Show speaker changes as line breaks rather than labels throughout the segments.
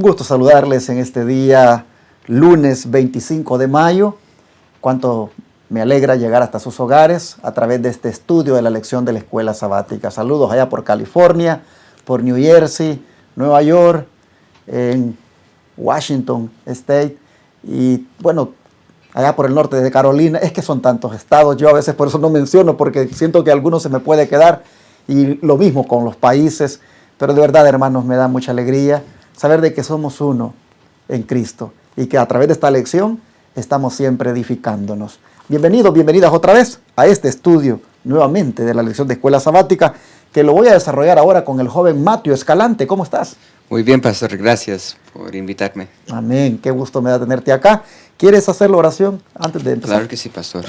Un gusto saludarles en este día, lunes 25 de mayo. Cuánto me alegra llegar hasta sus hogares a través de este estudio de la lección de la escuela sabática. Saludos allá por California, por New Jersey, Nueva York, en Washington State y bueno, allá por el norte de Carolina. Es que son tantos estados, yo a veces por eso no menciono porque siento que algunos se me puede quedar, y lo mismo con los países, pero de verdad, hermanos, me da mucha alegría saber de que somos uno en Cristo y que a través de esta lección estamos siempre edificándonos. Bienvenidos, bienvenidas otra vez a este estudio nuevamente de la lección de escuela sabática, que lo voy a desarrollar ahora con el joven Matthew Escalante. ¿Cómo estás?
Muy bien, pastor, gracias por invitarme.
Amén, qué gusto me da tenerte acá. ¿Quieres hacer la oración antes de empezar?
Claro que sí, pastor.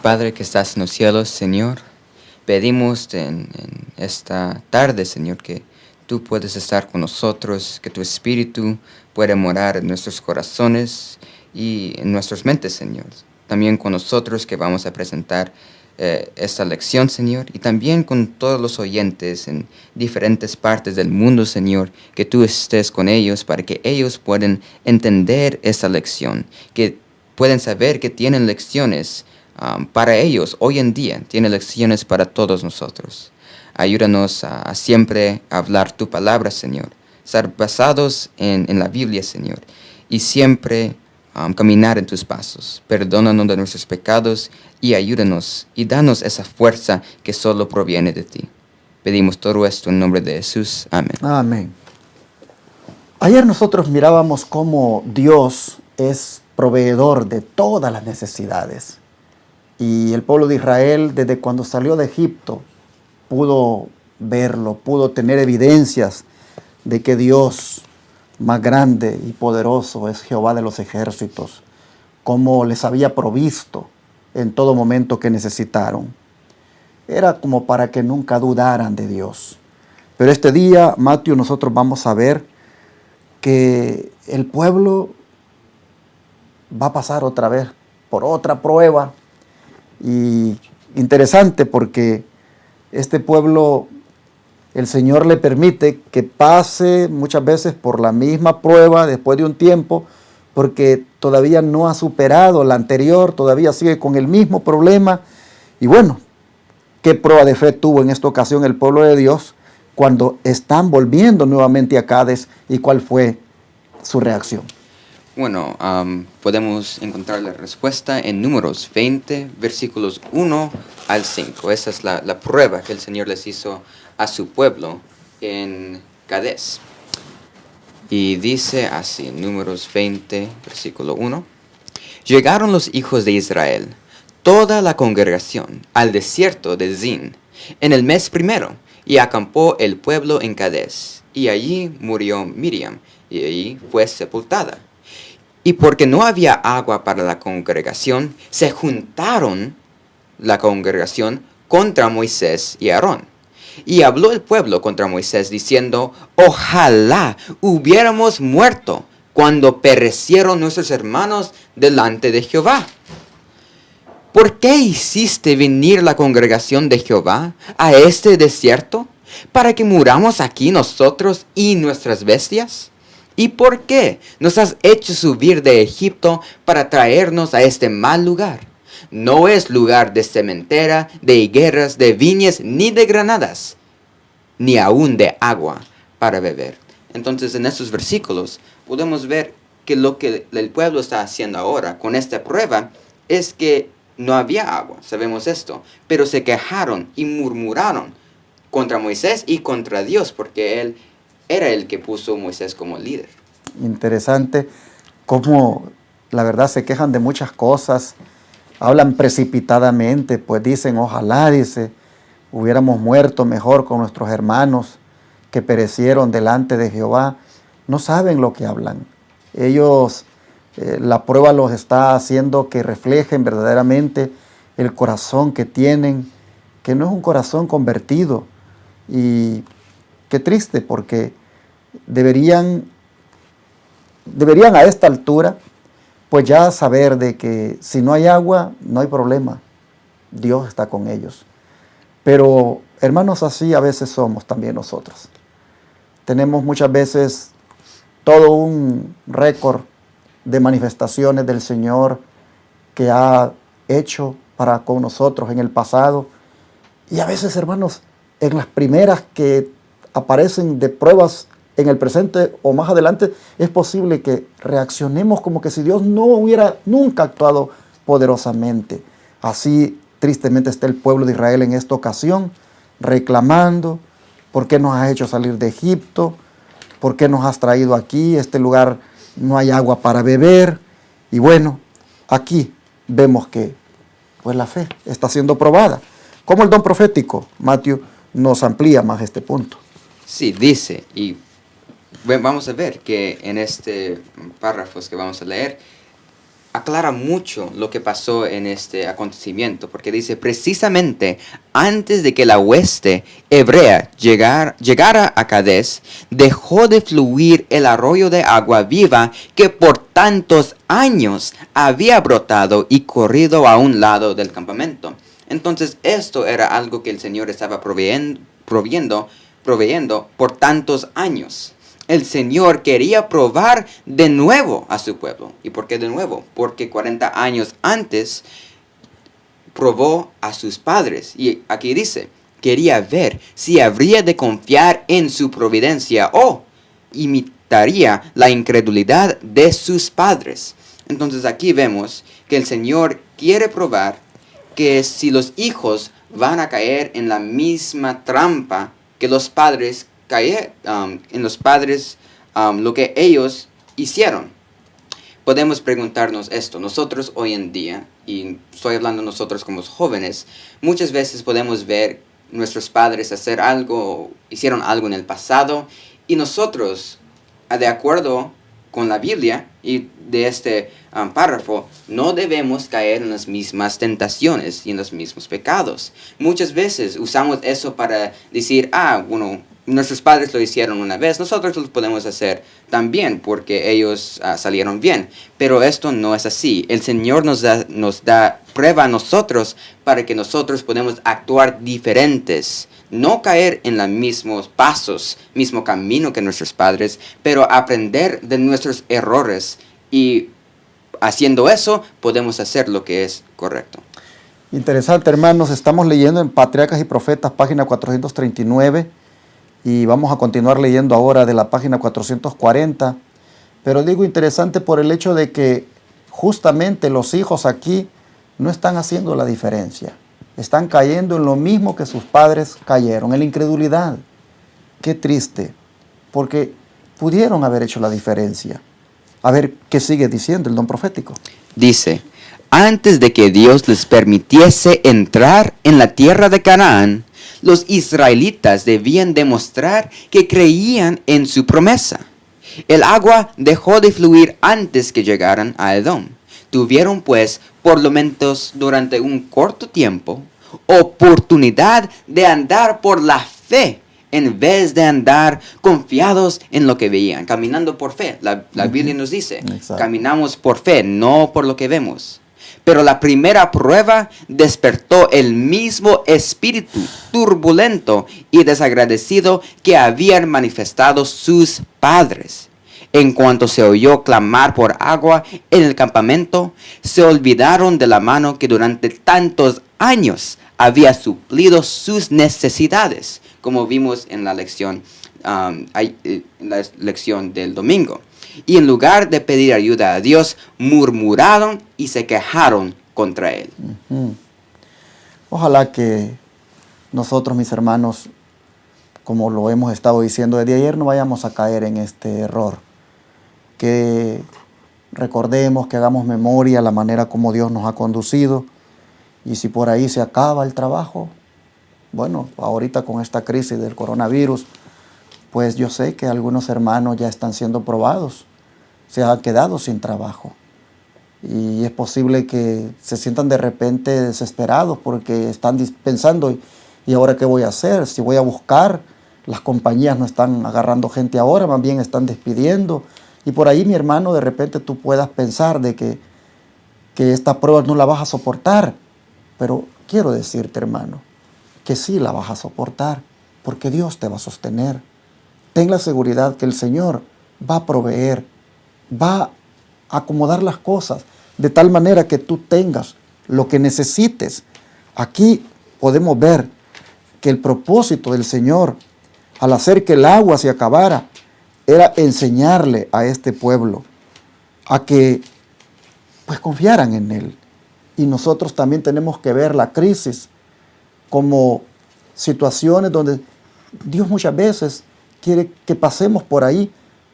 Padre que estás en los cielos, Señor, pedimos en esta tarde, Señor, que tú puedes estar con nosotros, que tu Espíritu puede morar en nuestros corazones y en nuestras mentes, Señor. También con nosotros que vamos a presentar esta lección, Señor, y también con todos los oyentes en diferentes partes del mundo, Señor, que tú estés con ellos para que ellos puedan entender esta lección, que pueden saber que tienen lecciones para ellos hoy en día, tienen lecciones para todos nosotros. Ayúdanos a siempre hablar tu palabra, Señor, estar basados en la Biblia, Señor, y siempre caminar en tus pasos. Perdónanos de nuestros pecados y ayúdanos y danos esa fuerza que solo proviene de ti. Pedimos todo esto en nombre de Jesús. Amén.
Amén. Ayer nosotros mirábamos cómo Dios es proveedor de todas las necesidades. Y el pueblo de Israel, desde cuando salió de Egipto, pudo verlo, pudo tener evidencias de que Dios más grande y poderoso es Jehová de los ejércitos, como les había provisto en todo momento que necesitaron. Era como para que nunca dudaran de Dios. Pero este día, Matthew, nosotros vamos a ver que el pueblo va a pasar otra vez por otra prueba. Y interesante porque este pueblo, el Señor le permite que pase muchas veces por la misma prueba después de un tiempo, porque todavía no ha superado la anterior, todavía sigue con el mismo problema. Y bueno, ¿qué prueba de fe tuvo en esta ocasión el pueblo de Dios cuando están volviendo nuevamente a Cádiz, y cuál fue su reacción?
Bueno, podemos encontrar la respuesta en Números 20, versículos 1 al 5. Esa es la prueba que el Señor les hizo a su pueblo en Cádiz. Y dice así, Números 20, versículo 1. Llegaron los hijos de Israel, toda la congregación, al desierto de Zin, en el mes primero, y acampó el pueblo en Cádiz. Y allí murió Miriam, y allí fue sepultada. Y porque no había agua para la congregación, se juntaron la congregación contra Moisés y Aarón. Y habló el pueblo contra Moisés diciendo, ojalá hubiéramos muerto cuando perecieron nuestros hermanos delante de Jehová. ¿Por qué hiciste venir la congregación de Jehová a este desierto para que muramos aquí nosotros y nuestras bestias? ¿Y por qué nos has hecho subir de Egipto para traernos a este mal lugar? No es lugar de sementera, de higueras, de viñas, ni de granadas, ni aún de agua para beber. Entonces, en estos versículos podemos ver que lo que el pueblo está haciendo ahora con esta prueba es que no había agua, sabemos esto, pero se quejaron y murmuraron contra Moisés y contra Dios, porque él era el que puso a Moisés como líder.
Interesante cómo la verdad se quejan de muchas cosas, hablan precipitadamente, pues dicen, ojalá, hubiéramos muerto mejor con nuestros hermanos que perecieron delante de Jehová. No saben lo que hablan. Ellos, la prueba los está haciendo que reflejen verdaderamente el corazón que tienen, que no es un corazón convertido. Y qué triste, porque deberían a esta altura pues ya saber de que si no hay agua, no hay problema. Dios está con ellos. Pero hermanos, así a veces somos también nosotros. tenemos muchas veces todo un récord de manifestaciones del Señor que ha hecho para con nosotros en el pasado. Y a veces, hermanos, en las primeras que aparecen de pruebas en el presente o más adelante, es posible que reaccionemos como que si Dios no hubiera nunca actuado poderosamente. Así, tristemente, está el pueblo de Israel en esta ocasión, reclamando: ¿por qué nos has hecho salir de Egipto? ¿Por qué nos has traído aquí? Este lugar no hay agua para beber. Y bueno, aquí vemos que pues la fe está siendo probada. Como el don profético, Matthew nos amplía más este punto.
Sí, dice, y vamos a ver que en este párrafos que vamos a leer, aclara mucho lo que pasó en este acontecimiento, porque dice: precisamente antes de que la hueste hebrea llegara a Cades, dejó de fluir el arroyo de agua viva que por tantos años había brotado y corrido a un lado del campamento. Entonces esto era algo que el Señor estaba proveyendo por tantos años. El Señor quería probar de nuevo a su pueblo. ¿Y por qué de nuevo? Porque 40 años antes probó a sus padres. Y aquí dice, quería ver si habría de confiar en su providencia o imitaría la incredulidad de sus padres. Entonces aquí vemos que el Señor quiere probar que si los hijos van a caer en la misma trampa que los padres lo que ellos hicieron. Podemos preguntarnos esto. Nosotros hoy en día, y estoy hablando nosotros como jóvenes, muchas veces podemos ver nuestros padres hicieron algo en el pasado, y nosotros, de acuerdo con la Biblia y de este párrafo, no debemos caer en las mismas tentaciones y en los mismos pecados. Muchas veces usamos eso para decir: nuestros padres lo hicieron una vez, nosotros lo podemos hacer también porque ellos salieron bien. Pero esto no es así. El Señor nos da prueba a nosotros para que nosotros podamos actuar diferentes. No caer en los mismos pasos, mismo camino que nuestros padres, pero aprender de nuestros errores. Y haciendo eso, podemos hacer lo que es correcto.
Interesante, hermanos. Estamos leyendo en Patriarcas y Profetas, página 439. Y vamos a continuar leyendo ahora de la página 440. Pero digo interesante por el hecho de que justamente los hijos aquí no están haciendo la diferencia. Están cayendo en lo mismo que sus padres cayeron, en la incredulidad. Qué triste, porque pudieron haber hecho la diferencia. A ver, ¿qué sigue diciendo el don profético?
Dice: antes de que Dios les permitiese entrar en la tierra de Canaán, los israelitas debían demostrar que creían en su promesa. El agua dejó de fluir antes que llegaran a Edom. Tuvieron pues, por lo menos durante un corto tiempo, oportunidad de andar por la fe en vez de andar confiados en lo que veían, caminando por fe. La Biblia nos dice,
Exacto.
Caminamos por fe, no por lo que vemos. Pero la primera prueba despertó el mismo espíritu turbulento y desagradecido que habían manifestado sus padres. En cuanto se oyó clamar por agua en el campamento, se olvidaron de la mano que durante tantos años había suplido sus necesidades, como vimos en la lección del domingo. Y en lugar de pedir ayuda a Dios, murmuraron y se quejaron contra Él.
Ojalá que nosotros, mis hermanos, como lo hemos estado diciendo desde ayer, no vayamos a caer en este error. Que recordemos, que hagamos memoria la manera como Dios nos ha conducido. Y si por ahí se acaba el trabajo, bueno, ahorita con esta crisis del coronavirus, pues yo sé que algunos hermanos ya están siendo probados, se han quedado sin trabajo. Y es posible que se sientan de repente desesperados porque están pensando: ¿y ahora qué voy a hacer? Si voy a buscar, las compañías no están agarrando gente ahora, más bien están despidiendo. Y por ahí, mi hermano, de repente tú puedas pensar de que esta prueba no la vas a soportar. Pero quiero decirte, hermano, que sí la vas a soportar, porque Dios te va a sostener. ten la seguridad que el Señor va a proveer, va a acomodar las cosas de tal manera que tú tengas lo que necesites. Aquí podemos ver que el propósito del Señor al hacer que el agua se acabara era enseñarle a este pueblo a que pues confiaran en Él. Y nosotros también tenemos que ver la crisis como situaciones donde Dios muchas veces quiere que pasemos por ahí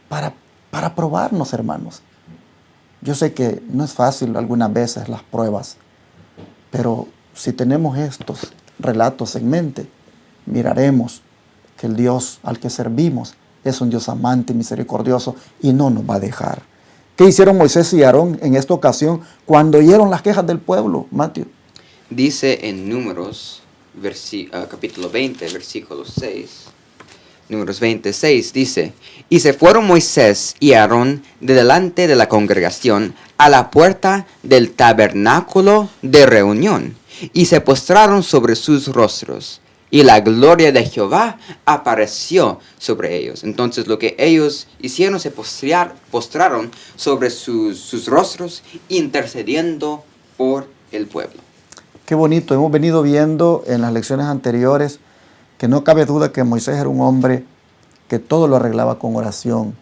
para probarnos, hermanos. Yo sé que no es fácil algunas veces las pruebas, pero si tenemos estos relatos en mente, miraremos que el Dios al que servimos es un Dios amante y misericordioso y no nos va a dejar. ¿Qué hicieron Moisés y Aarón en esta ocasión cuando oyeron las quejas del pueblo, Mateo?
Dice en Números, capítulo 20, versículo 6. Números 26 dice, y se fueron Moisés y Aarón de delante de la congregación a la puerta del tabernáculo de reunión, y se postraron sobre sus rostros, y la gloria de Jehová apareció sobre ellos. Entonces lo que ellos hicieron, se postraron sobre sus rostros, intercediendo por el pueblo.
Qué bonito, hemos venido viendo en las lecciones anteriores que no cabe duda que Moisés era un hombre que todo lo arreglaba con oración.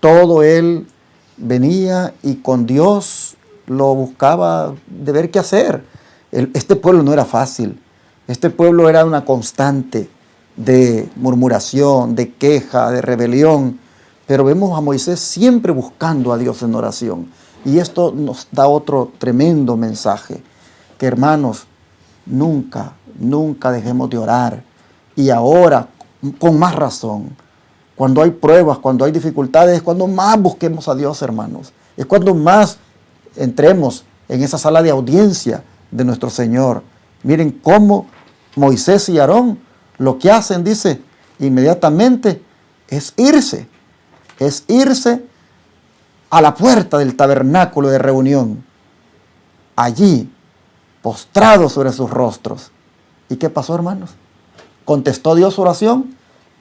Todo él venía y con Dios lo buscaba de ver qué hacer. Este pueblo no era fácil. Este pueblo era una constante de murmuración, de queja, de rebelión. Pero vemos a Moisés siempre buscando a Dios en oración. Y esto nos da otro tremendo mensaje. Que hermanos, nunca dejemos de orar. Y ahora, con más razón, cuando hay pruebas, cuando hay dificultades, es cuando más busquemos a Dios, hermanos. Es cuando más entremos en esa sala de audiencia de nuestro Señor. Miren cómo Moisés y Aarón lo que hacen, dice, inmediatamente, es irse a la puerta del tabernáculo de reunión. Allí, postrados sobre sus rostros. ¿Y qué pasó, hermanos? ¿Contestó Dios su oración?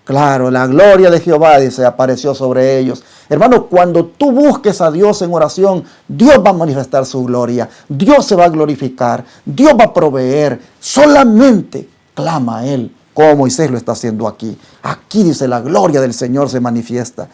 Claro, la gloria de Jehová, dice, apareció sobre ellos. Hermano, cuando tú busques a Dios en oración, Dios va a manifestar su gloria. Dios se va a glorificar. Dios va a proveer. Solamente clama a Él, como Moisés lo está haciendo aquí. Aquí dice, la gloria del Señor se manifiesta.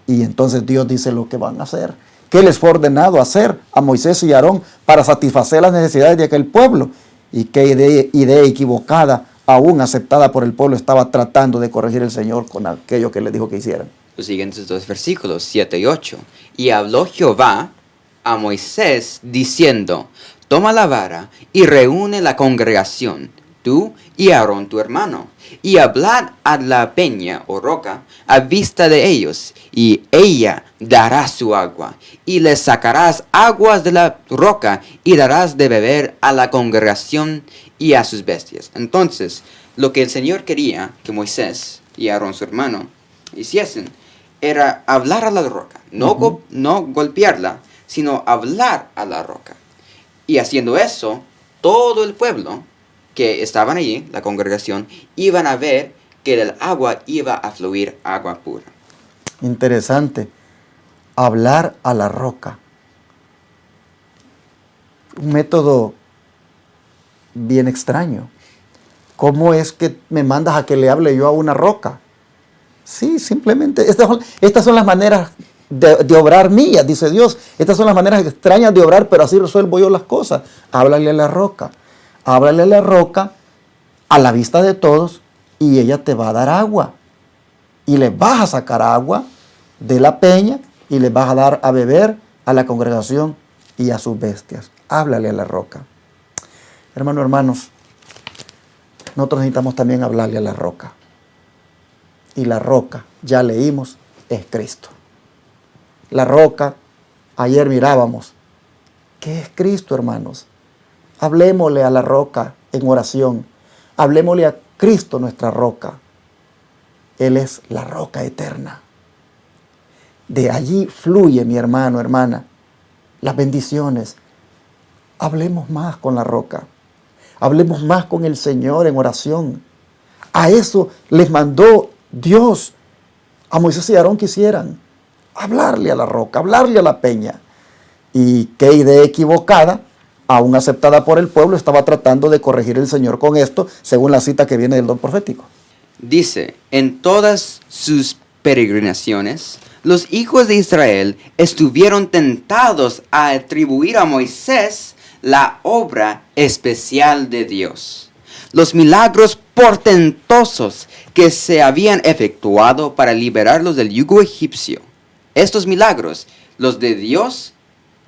Y entonces Dios dice lo que van a hacer. ¿Qué les fue ordenado hacer a Moisés y Aarón para satisfacer las necesidades de aquel pueblo? Y qué idea equivocada, aún aceptada por el pueblo, estaba tratando de corregir el Señor con aquello que le dijo que hicieran.
Los siguientes dos versículos, 7 y 8. Y habló Jehová a Moisés diciendo, toma la vara y reúne la congregación, tú y Aarón tu hermano, y hablad a la peña o roca a vista de ellos, y ella dará su agua, y les sacarás aguas de la roca, y darás de beber a la congregación y a sus bestias. Entonces, lo que el Señor quería que Moisés y Aarón su hermano hiciesen era hablar a la roca, no golpearla, sino hablar a la roca. Y haciendo eso, todo el pueblo que estaban allí, la congregación, iban a ver que del agua iba a fluir agua pura.
Interesante. Hablar a la roca. Un método bien extraño. ¿Cómo es que me mandas a que le hable yo a una roca? Sí, simplemente, estas son las maneras de obrar mías, dice Dios. Estas son las maneras extrañas de obrar, pero así resuelvo yo las cosas. Háblale a la roca. Háblale a la roca a la vista de todos y ella te va a dar agua. Y le vas a sacar agua de la peña y le vas a dar a beber a la congregación y a sus bestias. Háblale a la roca. Hermanos, nosotros necesitamos también hablarle a la roca. Y la roca, ya leímos, es Cristo. La roca, ayer mirábamos, ¿qué es Cristo, hermanos? Hablemosle a la roca en oración. Hablemosle a Cristo, nuestra roca. Él es la roca eterna. De allí fluye, mi hermano, hermana, las bendiciones. Hablemos más con la roca. Hablemos más con el Señor en oración. A eso les mandó Dios a Moisés y Aarón quisieran hablarle a la roca, hablarle a la peña. Y qué idea equivocada, aún aceptada por el pueblo, estaba tratando de corregir el Señor con esto, según la cita que viene del don profético.
Dice, en todas sus peregrinaciones, los hijos de Israel estuvieron tentados a atribuir a Moisés la obra especial de Dios. Los milagros portentosos que se habían efectuado para liberarlos del yugo egipcio. Estos milagros, los de Dios,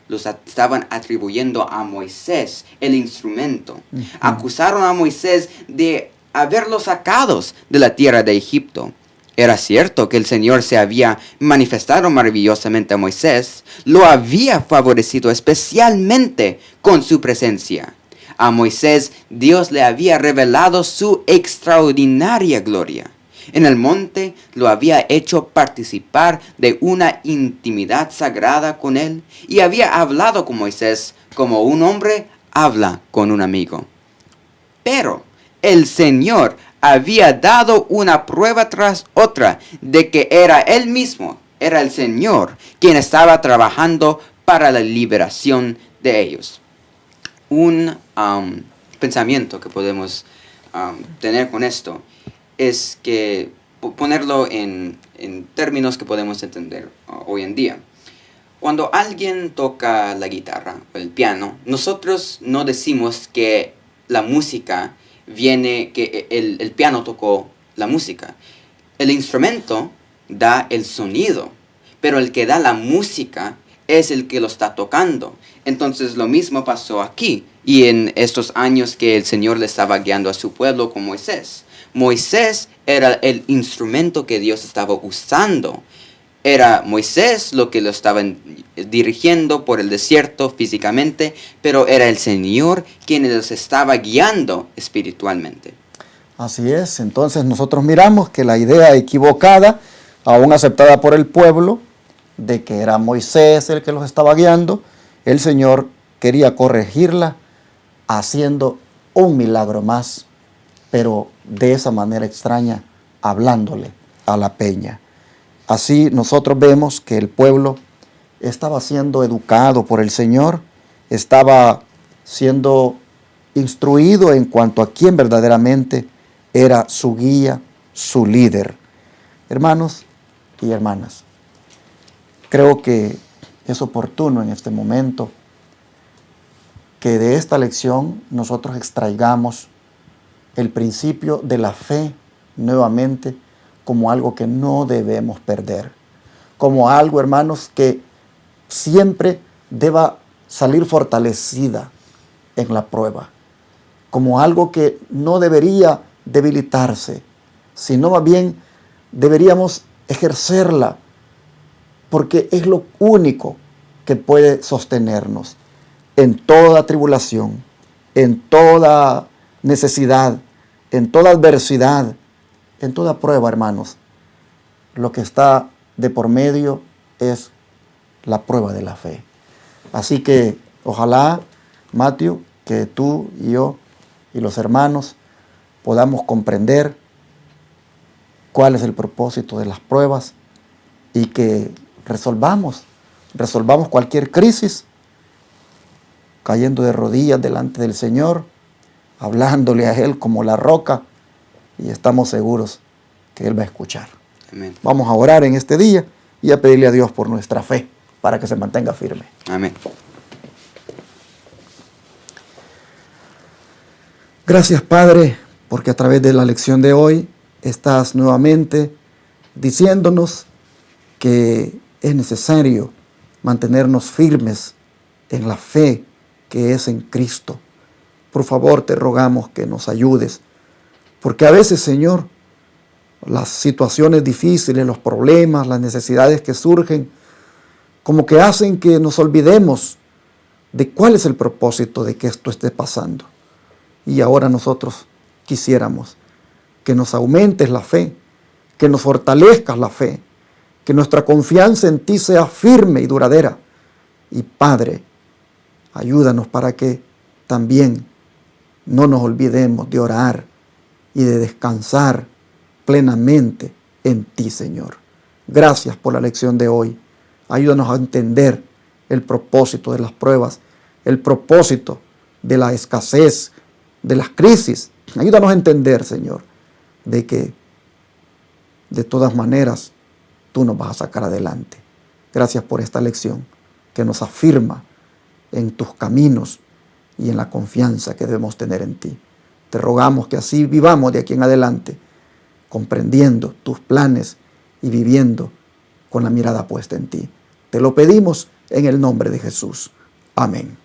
los estaban atribuyendo a Moisés, el instrumento. Acusaron a Moisés de haberlos sacados de la tierra de Egipto. Era cierto que el Señor se había manifestado maravillosamente a Moisés, lo había favorecido especialmente con su presencia. A Moisés Dios le había revelado su extraordinaria gloria. En el monte lo había hecho participar de una intimidad sagrada con él y había hablado con Moisés como un hombre habla con un amigo. Pero el Señor había dado una prueba tras otra de que era Él mismo, era el Señor, quien estaba trabajando para la liberación de ellos. Un pensamiento que podemos tener con esto es que ponerlo en términos que podemos entender hoy en día. Cuando alguien toca la guitarra o el piano, nosotros no decimos que la música viene, que el piano tocó la música. El instrumento da el sonido, pero el que da la música es el que lo está tocando. Entonces lo mismo pasó aquí y en estos años que el Señor le estaba guiando a su pueblo con Moisés. Moisés era el instrumento que Dios estaba usando. Era Moisés lo que lo estaban dirigiendo por el desierto físicamente, pero era el Señor quien los estaba guiando espiritualmente.
Así es, entonces nosotros miramos que la idea equivocada, aún aceptada por el pueblo, de que era Moisés el que los estaba guiando, el Señor quería corregirla haciendo un milagro más, pero de esa manera extraña, hablándole a la peña. Así nosotros vemos que el pueblo estaba siendo educado por el Señor, estaba siendo instruido en cuanto a quién verdaderamente era su guía, su líder. Hermanos y hermanas, creo que es oportuno en este momento que de esta lección nosotros extraigamos el principio de la fe nuevamente como algo que no debemos perder, como algo, hermanos, que siempre deba salir fortalecida en la prueba, como algo que no debería debilitarse, sino más bien deberíamos ejercerla, porque es lo único que puede sostenernos en toda tribulación, en toda necesidad, en toda adversidad, en toda prueba, hermanos. Lo que está de por medio es la prueba de la fe. Así que ojalá, Matthew, que tú y yo y los hermanos podamos comprender cuál es el propósito de las pruebas y que resolvamos cualquier crisis cayendo de rodillas delante del Señor, hablándole a Él como la roca, y estamos seguros que Él va a escuchar.
Amén.
Vamos a orar en este día y a pedirle a Dios por nuestra fe para que se mantenga firme.
Amén.
Gracias, Padre, porque a través de la lección de hoy estás nuevamente diciéndonos que es necesario mantenernos firmes en la fe que es en Cristo. Por favor, te rogamos que nos ayudes, porque a veces, Señor, las situaciones difíciles, los problemas, las necesidades que surgen, como que hacen que nos olvidemos de cuál es el propósito de que esto esté pasando. Y ahora nosotros quisiéramos que nos aumentes la fe, que nos fortalezcas la fe, que nuestra confianza en ti sea firme y duradera. Y Padre, ayúdanos para que también no nos olvidemos de orar y de descansar plenamente en ti, Señor. Gracias por la lección de hoy. Ayúdanos a entender el propósito de las pruebas, el propósito de la escasez, de las crisis. Ayúdanos a entender, Señor, de que de todas maneras tú nos vas a sacar adelante. Gracias por esta lección que nos afirma en tus caminos y en la confianza que debemos tener en ti. Te rogamos que así vivamos de aquí en adelante, comprendiendo tus planes y viviendo con la mirada puesta en ti. Te lo pedimos en el nombre de Jesús. Amén.